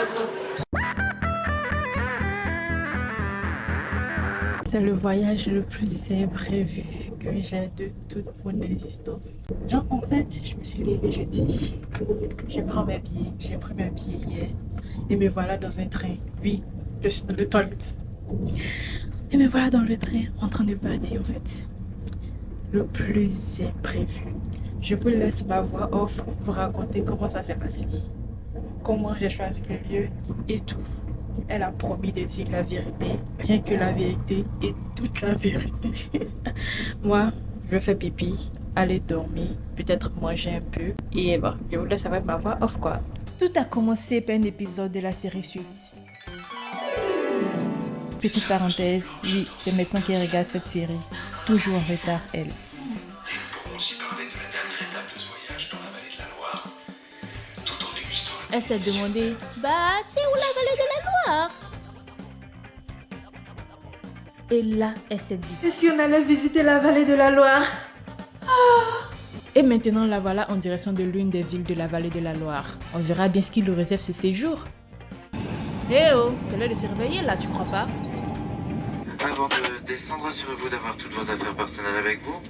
façon. C'est le voyage le plus imprévu que j'ai de toute mon existence. Genre, en fait, je me suis levée jeudi. Je prends mes billets. J'ai pris mes billets hier. Et me voilà dans un train. Oui, je suis dans les toilettes. Et me voilà dans le train en train de partir, en fait. Le plus imprévu. Je vous laisse ma voix off vous raconter comment ça s'est passé. Comment j'ai choisi le lieu et tout. Elle a promis de dire la vérité, rien que la vérité et toute la vérité. Moi, je fais pipi, aller dormir, peut-être manger un peu. Et bon, je vous laisse avec ma voix off quoi. Tout a commencé par un épisode de la série Suits. Petite parenthèse, oui, c'est maintenant qu'elle regarde cette série. Toujours en retard, elle. Et nous pourrons aussi parler de la dernière étape de ce voyage dans la vallée de la Loire, tout en dégustant. Elle s'est demandé, C'est où la vallée de la Loire? et là, elle s'est dit. Et si on allait visiter la vallée de la Loire? Et maintenant, la voilà en direction de l'une des villes de la vallée de la Loire. On verra bien ce qui nous réserve ce séjour. Eh oh, c'est l'heure de se réveiller là, tu crois pas? Avant de descendre, assurez-vous d'avoir toutes vos affaires personnelles avec vous.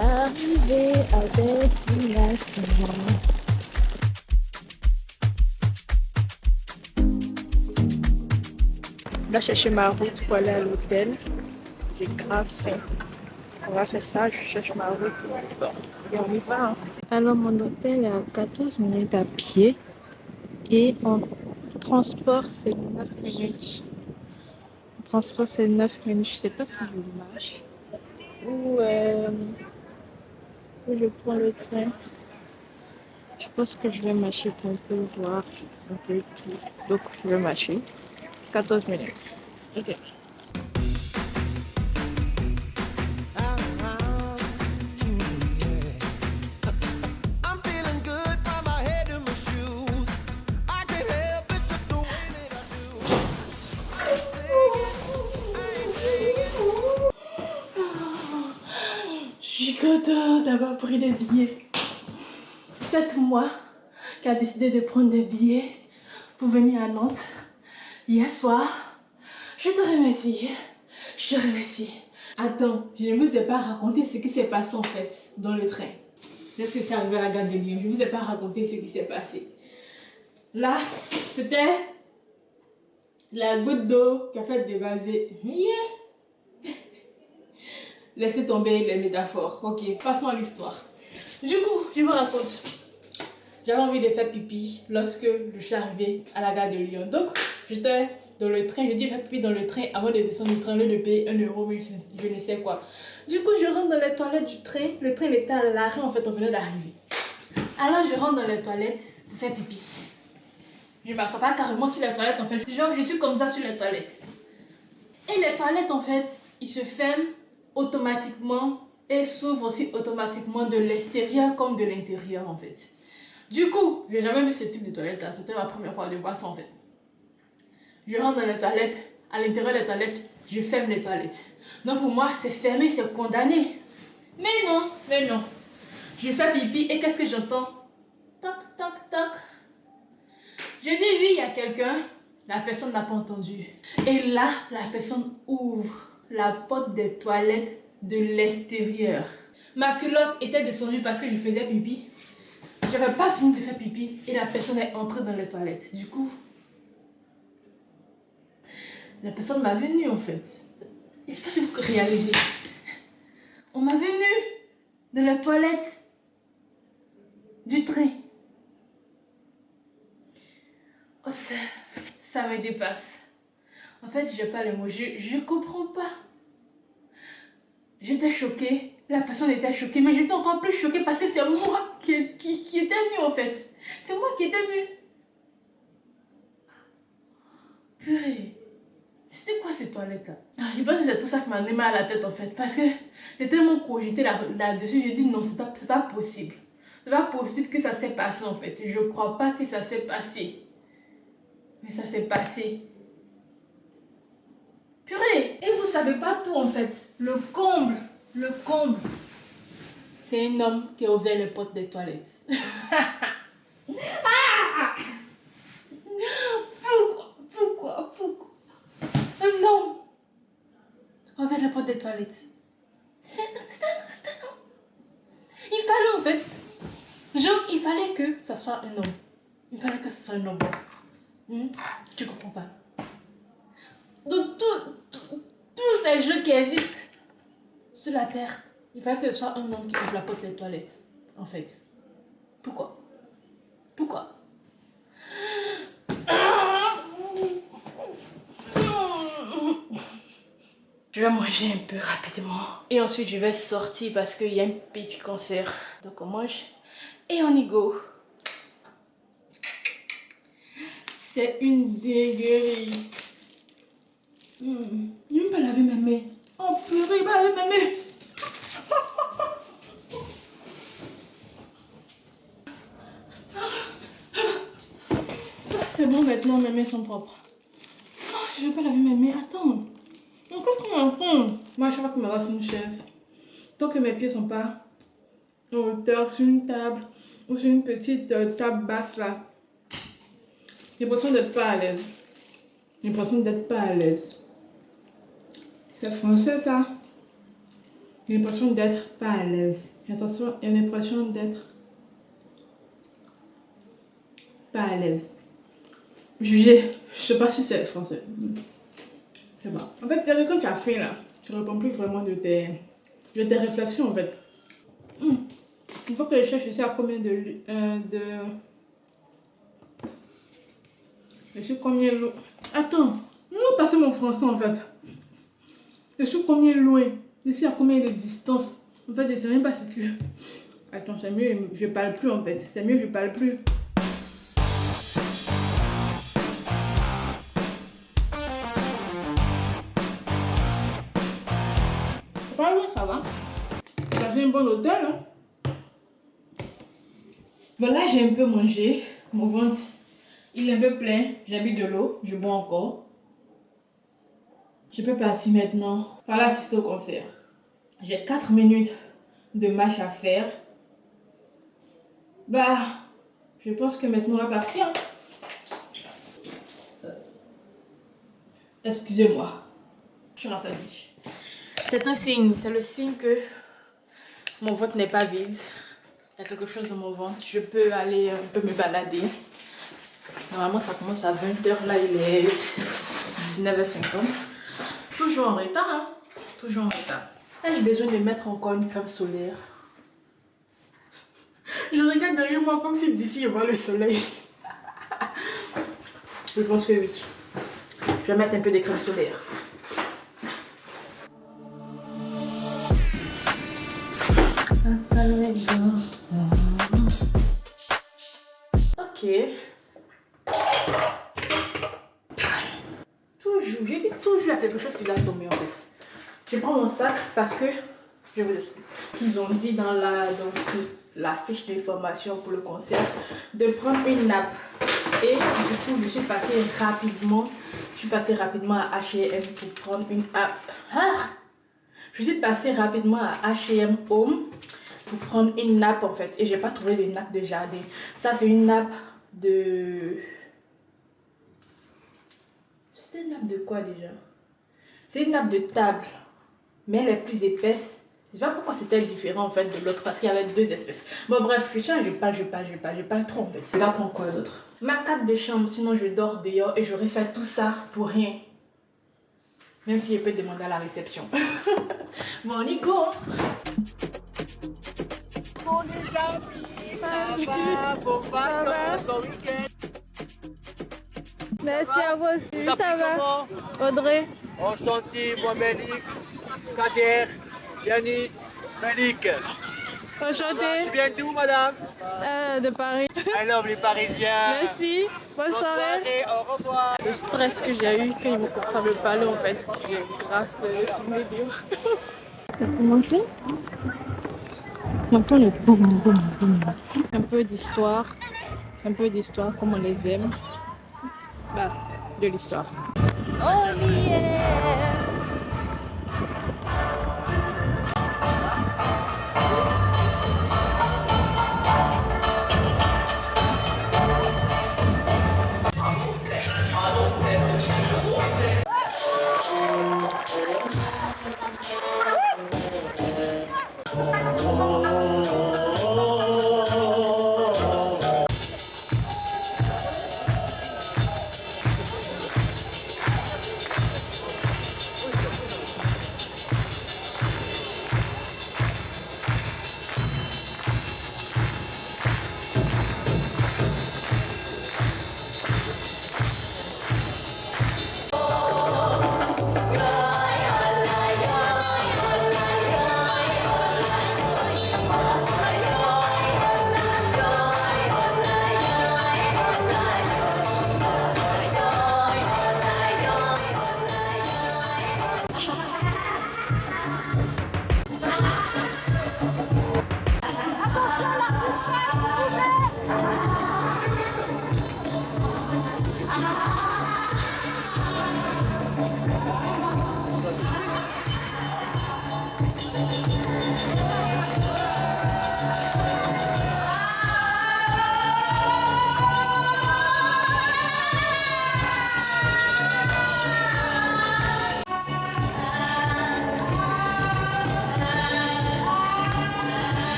Arrivé à destination. Là, chercher ma route pour aller à l'hôtel. J'ai grave faim. On va faire ça, je cherche ma route et on y va. Hein. Alors, mon hôtel est à 14 minutes à pied et en transport, c'est 9 minutes. En transport, c'est 9 minutes. Je sais pas si je marche ou je prends le train. Je pense que je vais marcher pour un peu voir un peu tout. Donc, je vais marcher. 14 minutes. Ok. I'm feeling good from my head to my shoes. I can't help it's just the way that I do. Je suis contente d'avoir pris des billets. C'est moi qui a décidé de prendre des billets pour venir à Nantes hier soir. Je te remercie. Je te remercie. Attends, je ne vous ai pas raconté ce qui s'est passé en fait dans le train. Lorsque je suis arrivée à la gare de Lyon, je ne vous ai pas raconté ce qui s'est passé. Là, c'était la goutte d'eau qui a fait dévaser. Yeah. Laissez tomber les métaphores. Ok, passons à l'histoire. Du coup, je vous raconte. J'avais envie de faire pipi lorsque je suis arrivée à la gare de Lyon. Donc, j'étais dans le train. Je dis faire pipi dans le train avant de descendre du train, au lieu de payer 1 euro, mais je ne sais quoi. Du coup, je rentre dans les toilettes du train. Le train était à l'arrêt, en fait, on venait d'arriver. Alors, je rentre dans les toilettes pour faire pipi. Je ne m'assois pas carrément sur les toilettes, en fait. Genre, je suis comme ça sur les toilettes. Et les toilettes, en fait, ils se ferment automatiquement et s'ouvrent aussi automatiquement de l'extérieur comme de l'intérieur, en fait. Du coup, j'ai jamais vu ce type de toilette là, c'était ma première fois de voir ça en fait. Je rentre dans les toilettes, à l'intérieur des toilettes, je ferme les toilettes. Donc pour moi, c'est fermé, c'est condamné. Mais non. Je fais pipi et qu'est-ce que j'entends? Toc, toc, toc. Je dis oui, il y a quelqu'un. La personne n'a pas entendu. Et là, la personne ouvre la porte des toilettes de l'extérieur. Ma culotte était descendue parce que je faisais pipi. J'avais pas fini de faire pipi et la personne est entrée dans les toilettes. Du coup, la personne m'a venu en fait. Je sais pas si vous réalisez. On m'a venu dans les toilettes du train. Oh, ça me dépasse. En fait, j'ai pas les mots. Je comprends pas. J'étais choquée. La personne était choquée, mais j'étais encore plus choquée parce que c'est moi qui était venue en fait. C'est moi qui étais venue. Purée. C'était quoi ces toilettes là? Je pense que c'est tout ça qui m'a donné mal à la tête en fait. Parce que j'ai tellement cogité là-dessus, j'ai dit non, c'est pas possible. C'est pas possible que ça s'est passé en fait. Je crois pas que ça s'est passé. Mais ça s'est passé. Purée. Et vous savez pas tout en fait. Le comble. C'est un homme qui a ouvert les portes des toilettes. Pourquoi un homme a ouvert les portes des toilettes. C'est un homme. Il fallait en fait, genre, il fallait que ça soit un homme. Il fallait que ce soit un homme. Tu comprends pas? Donc, tous ces jeux qui existent sur la terre, il fallait que ce soit un homme qui ouvre la porte des toilettes. En fait. Pourquoi? Je vais manger un peu rapidement. Et ensuite, je vais sortir parce qu'il y a un petit concert. Donc, on mange et on y go. C'est une dinguerie. Je ne vais pas laver mes mains. Oh purée, pas laver mes mains. C'est bon, maintenant mes mains sont propres. Oh, je ne vais pas laver mes mains. Attends. Moi, je vais que me reste une chaise. Tant que mes pieds sont pas en hauteur sur une table ou sur une petite table basse là. J'ai l'impression d'être pas à l'aise. C'est français ça. J'ai l'impression d'être pas à l'aise. Attention, j'ai l'impression d'être pas à l'aise. Jugez, je sais pas si c'est français. C'est bon. En fait, il y a des trucs à faire là. Tu réponds plus vraiment de tes réflexions en fait. Il faut que je cherche ici à combien je suis combien loin. Attends, non, passer mon français en fait. Je suis combien loin. Je suis à combien de distance. En fait, je sais même pas ce que. Attends, c'est mieux, je parle plus en fait. C'est mieux, je parle plus. Pas loin, ça va. Ça fait un bon hôtel, hein. Bon, là, j'ai un peu mangé. Mon ventre, il est un peu plein. J'ai bu de l'eau. Je bois encore. Je peux partir maintenant. Voilà, assister au concert. J'ai 4 minutes de marche à faire. Bah, je pense que maintenant, on va partir. Excusez-moi. Je suis rassasiée. C'est un signe, c'est le signe que mon ventre n'est pas vide. Il y a quelque chose dans mon ventre. Je peux aller un peu me balader. Normalement, ça commence à 20h. Là, il est 19h50. Toujours en retard, hein? Toujours en retard. Là, j'ai besoin de mettre encore une crème solaire. Je regarde derrière moi comme si d'ici, il voit le soleil. Je pense que oui. Je vais mettre un peu de crème solaire. Ok. Toujours, j'ai dit toujours il y a quelque chose qui doit tomber en fait. Je prends mon sac parce que, je vous explique, qu'ils ont dit dans la fiche d'information pour le concert de prendre une nappe. Et du coup, je suis passée rapidement à H&M pour prendre une nappe. Je suis passée rapidement à H&M Home pour prendre une nappe en fait. Et j'ai pas trouvé de nappe de jardin. Ça, c'est une nappe de... C'était une nappe de quoi déjà? C'est une nappe de table. Mais elle est plus épaisse. Je sais pas pourquoi c'était différent en fait de l'autre. Parce qu'il y avait 2 espèces. Bon bref, je parle trop en fait. C'est là pour quoi d'autre? Ma carte de chambre, sinon je dors dehors et j'aurais fait tout ça pour rien. Même si je peux demander à la réception. Bon, on y go. Bon les amis, ça va, bon vacances, bon week-end. Merci à vous aussi, Vous ça appelez va. comment? Audrey. Enchanté, moi Melik, Kader, Yanis, Melik. Enchantée. Tu viens d'où madame? De Paris. Alors les Parisiens. Merci. Bonne Bonne soirée. soirée, au revoir. Le stress que j'ai eu quand ils m'ont commencé à me parler en fait. J'ai grave filmé dur. Ça a commencé. J'entends le boum boum boum. Un peu d'histoire comme on les aime. Bah, de l'histoire. Oh yeah.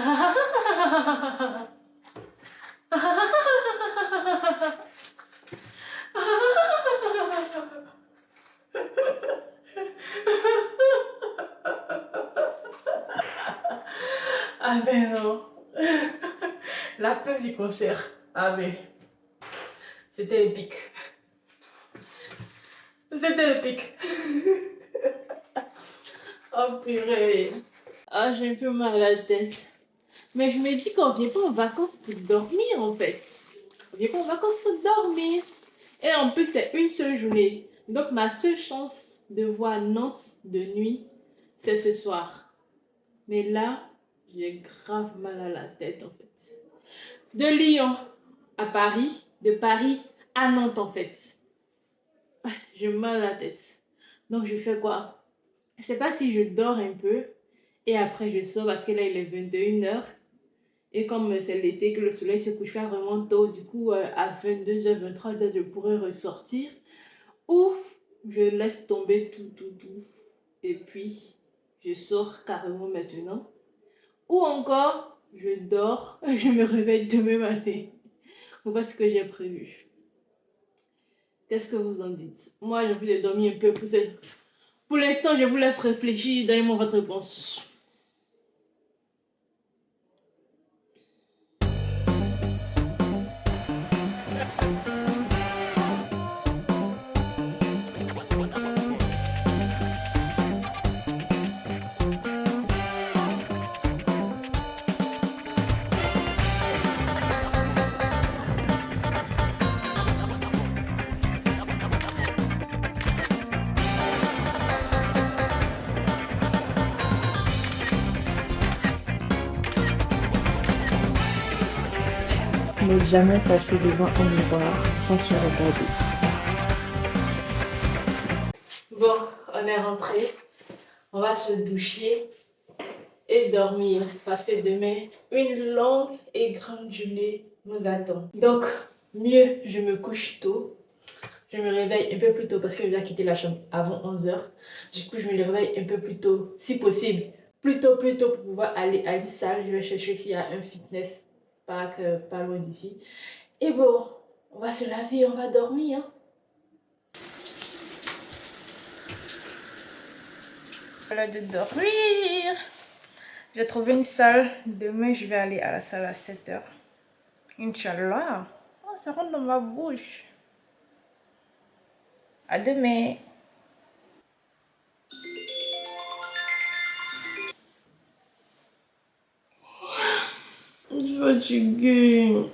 Ah ben non. La fin du concert. Ah mais c'était épique. C'était épique. Oh purée. Ah, j'ai un peu mal à la tête. Mais je me dis qu'on vient pas en vacances pour dormir en fait. On vient pas en vacances pour dormir. Et en plus, c'est une seule journée. Donc ma seule chance de voir Nantes de nuit, c'est ce soir. Mais là, j'ai grave mal à la tête en fait. De Lyon à Paris, de Paris à Nantes en fait. J'ai mal à la tête. Donc je fais quoi? Je sais pas si je dors un peu et après je sors parce que là il est 21h. Et comme c'est l'été que le soleil se couche pas vraiment tôt, du coup à 22h, 23h je pourrais ressortir. Ou je laisse tomber tout. Et puis je sors carrément maintenant. Ou encore, je dors, je me réveille demain matin. Voilà ce que j'ai prévu. Qu'est-ce que vous en dites? Moi, j'ai envie de dormir un peu. Pour l'instant, je vous laisse réfléchir. Donnez-moi votre réponse. Ne jamais passer devant un miroir sans se regarder. Bon, on est rentré. On va se doucher et dormir parce que demain, une longue et grande journée nous attend. Donc, mieux, je me couche tôt. Je me réveille un peu plus tôt parce que je dois quitter la chambre avant 11h. Du coup, je me réveille un peu plus tôt, si possible. Plus tôt pour pouvoir aller à une salle. Je vais chercher s'il y a un fitness park pas loin d'ici. Et bon, on va se laver, on va dormir. Hein. Voilà de dormir. J'ai trouvé une salle. Demain, je vais aller à la salle à 7h. Inch'Allah. Oh, ça rentre dans ma bouche. À demain. Je suis fatiguée.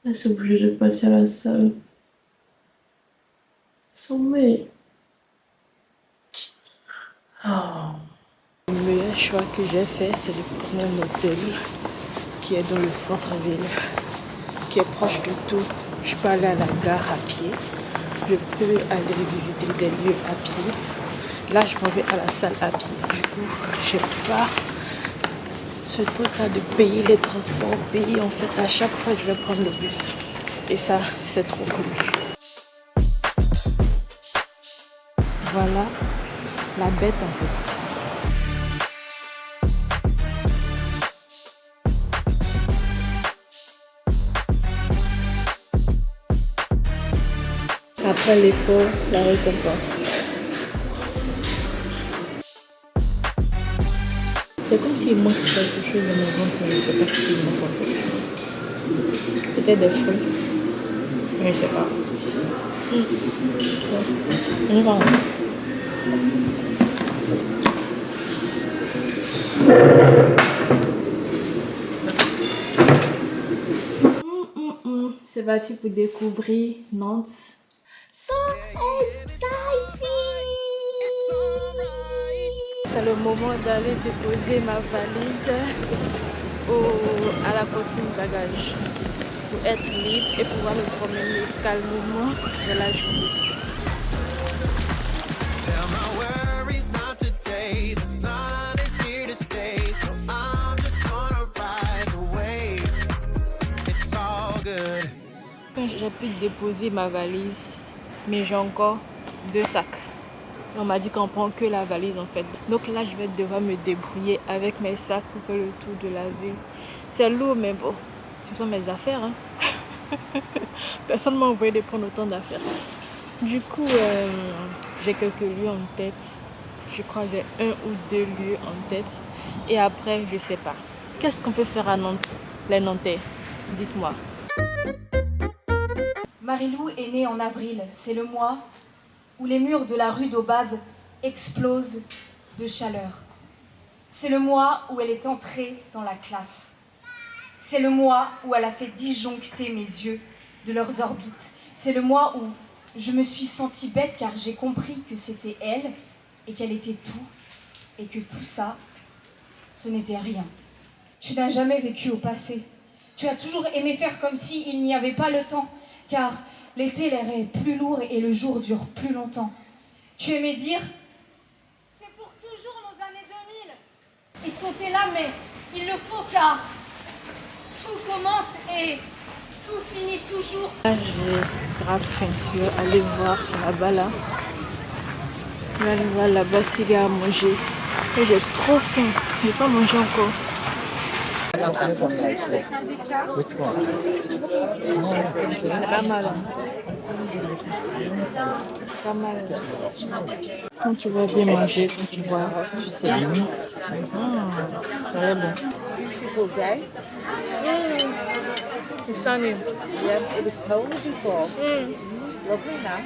Je suis obligée de passer à la salle. Sommeil. Le meilleur choix que j'ai fait, c'est de prendre un hôtel qui est dans le centre-ville, qui est proche de tout. Je peux aller à la gare à pied. Je peux aller visiter des lieux à pied. Là, je m'en vais à la salle à pied. Du coup, j'ai pas ce truc-là de payer les transports, payer en fait à chaque fois je vais prendre le bus. Et ça, c'est trop cool. Voilà la bête en fait. Après l'effort, la récompense. C'est comme s'il manque quelque chose dans mon ventre, mais je ne sais pas ce qu'il manque en fait. Peut-être des fruits, mais je ne sais pas. On y va. C'est parti pour découvrir Nantes. C'est le moment d'aller déposer ma valise à la consigne bagages pour être libre et pouvoir me promener calmement dans la journée. Tell my worries not today. The sun is here to stay, so I'm just gonna ride the wave. It's all good. Quand j'ai pu déposer ma valise, mais j'ai encore 2 sacs. On m'a dit qu'on prend que la valise en fait. Donc là, je vais devoir me débrouiller avec mes sacs pour faire le tour de la ville. C'est lourd, mais bon, ce sont mes affaires. Hein. Personne ne m'a envoyé de prendre autant d'affaires. Du coup, j'ai quelques lieux en tête. Je crois que j'ai 1 ou 2 lieux en tête. Et après, je sais pas. Qu'est-ce qu'on peut faire à Nantes, les Nantais? Dites-moi. Marilou est née en avril. C'est le mois où les murs de la rue d'Aubade explosent de chaleur. C'est le mois où elle est entrée dans la classe. C'est le mois où elle a fait disjoncter mes yeux de leurs orbites. C'est le mois où je me suis sentie bête car j'ai compris que c'était elle et qu'elle était tout et que tout ça, ce n'était rien. Tu n'as jamais vécu au passé. Tu as toujours aimé faire comme s'il n'y avait pas le temps, car l'été l'air est plus lourd et le jour dure plus longtemps. Tu aimais dire « C'est pour toujours nos années 2000 » et sauter là, mais il le faut car tout commence et tout finit toujours. Là, j'ai grave faim. Je vais aller voir là-bas là. Je vais aller voir là-bas s'il y a à manger. Et j'ai trop faim. Je n'ai pas mangé encore. C'est pas mal. Pas mal. Quand tu vas bien manger, quand tu vois, tu sais. Très bon. Beautiful day. It's sunny. Yeah, it was cold before. Lovely now.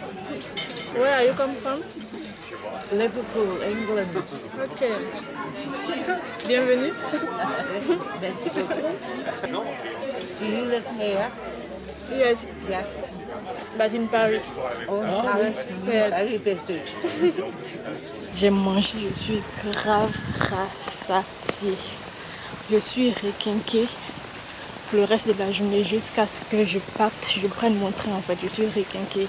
Where are you come from? Liverpool, England. Ok. Bienvenue. Do you live here? Yes, Yeah. but in Paris. Oh, Paris. Yes. Very busy. J'ai mangé, je suis grave rassasiée. Je suis requinquée pour le reste de la journée jusqu'à ce que je parte, je prenne mon train en fait. Je suis requinquée.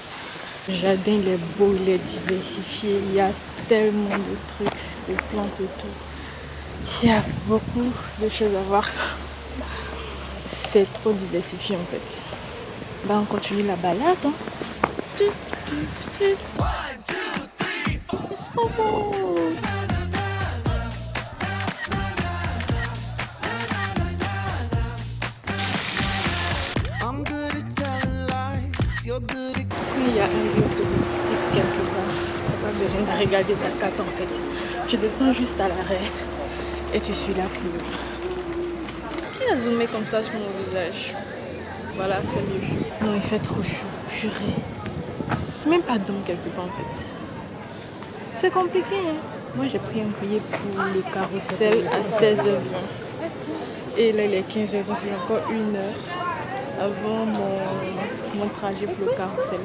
Le jardin il est beau, il est diversifié. Il y a tellement de trucs, de plantes et tout. Il y a beaucoup de choses à voir. C'est trop diversifié en fait. Bah, on continue la balade. Hein. C'est trop beau. I'm good at telling lies. You're good at Il y a un lieu touristique quelque part. Tu n'as pas besoin de regarder ta carte en fait. Tu descends juste à l'arrêt et tu suis la foule. Qui a zoomé comme ça sur mon visage? Voilà, c'est mieux. Non, il fait trop chaud, purée. Même pas d'ombre quelque part en fait. C'est compliqué, hein. Moi j'ai pris un billet pour le carrousel à 16h20. Et là il est 15h, donc j'ai encore 1 heure avant mon trajet pour le carrousel.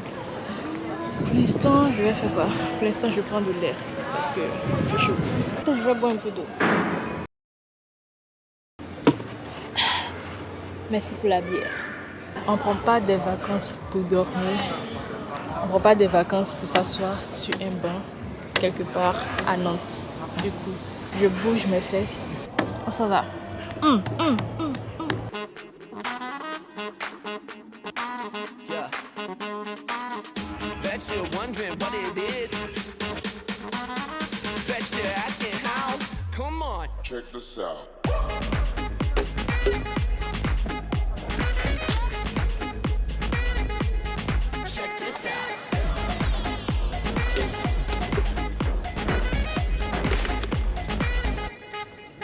Pour l'instant, je vais faire quoi? Pour l'instant, je vais prendre de l'air parce que il fait chaud. Attends, je vais boire un peu d'eau. Merci pour la bière. On ne prend pas des vacances pour dormir. On ne prend pas des vacances pour s'asseoir sur un banc quelque part à Nantes. Du coup, je bouge mes fesses. On s'en va. yeah. Bet you're wondering what it is. Bet you're asking how. Come on. Check this out. Check this out.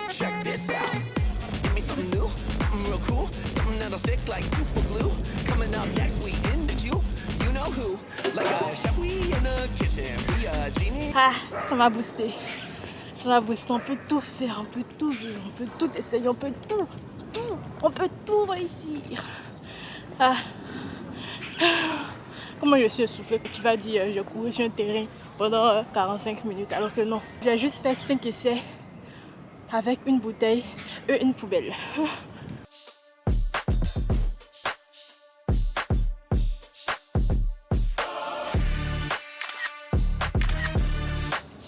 Check this out. Give me something new, something real cool, something that'll stick like super glue. Coming up next, we in the queue. You know who? Like a chef, we in the kitchen. We a genie. Ah, ça m'a boosté. Ça m'a boosté. On peut tout faire, on peut tout vivre, on peut tout essayer, on peut tout. On peut tout réussir. Ah. Comment je suis essoufflée que tu vas dire je cours sur un terrain pendant 45 minutes alors que non. J'ai juste fait 5 essais avec une bouteille et une poubelle.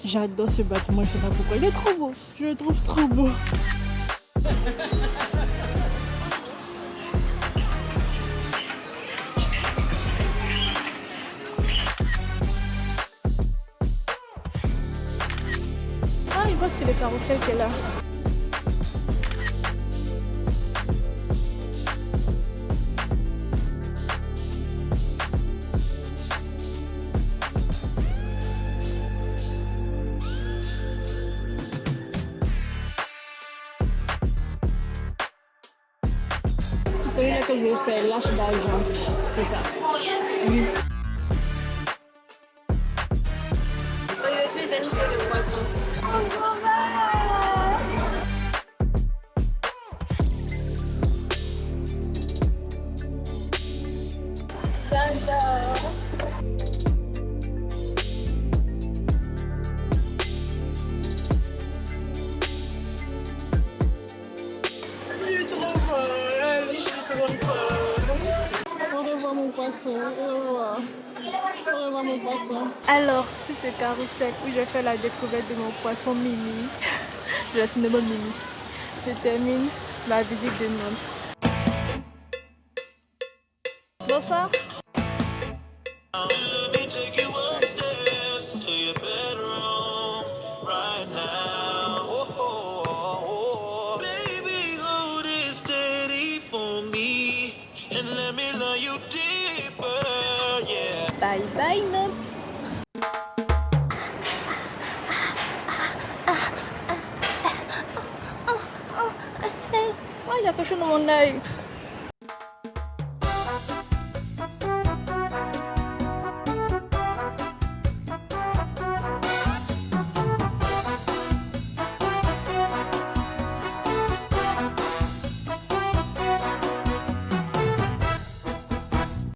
J'adore ce bâtiment, je sais pas pourquoi. Il est trop beau. Je le trouve trop beau. il passe sur le carrousel qui est là. Celui-là que je vais faire, lâche d'argent. C'est ça. Oui. On va essayer d'inviter le poisson. Au revoir mon poisson, au revoir. Au revoir mon poisson. Alors, c'est ce carrousel où je fais la découverte de mon poisson Mimi. Je la surnomme Mimi. Je termine ma visite de Nantes. Bonsoir. Bye bye Nantes. Oh, il y a quelque chose dans mon œil.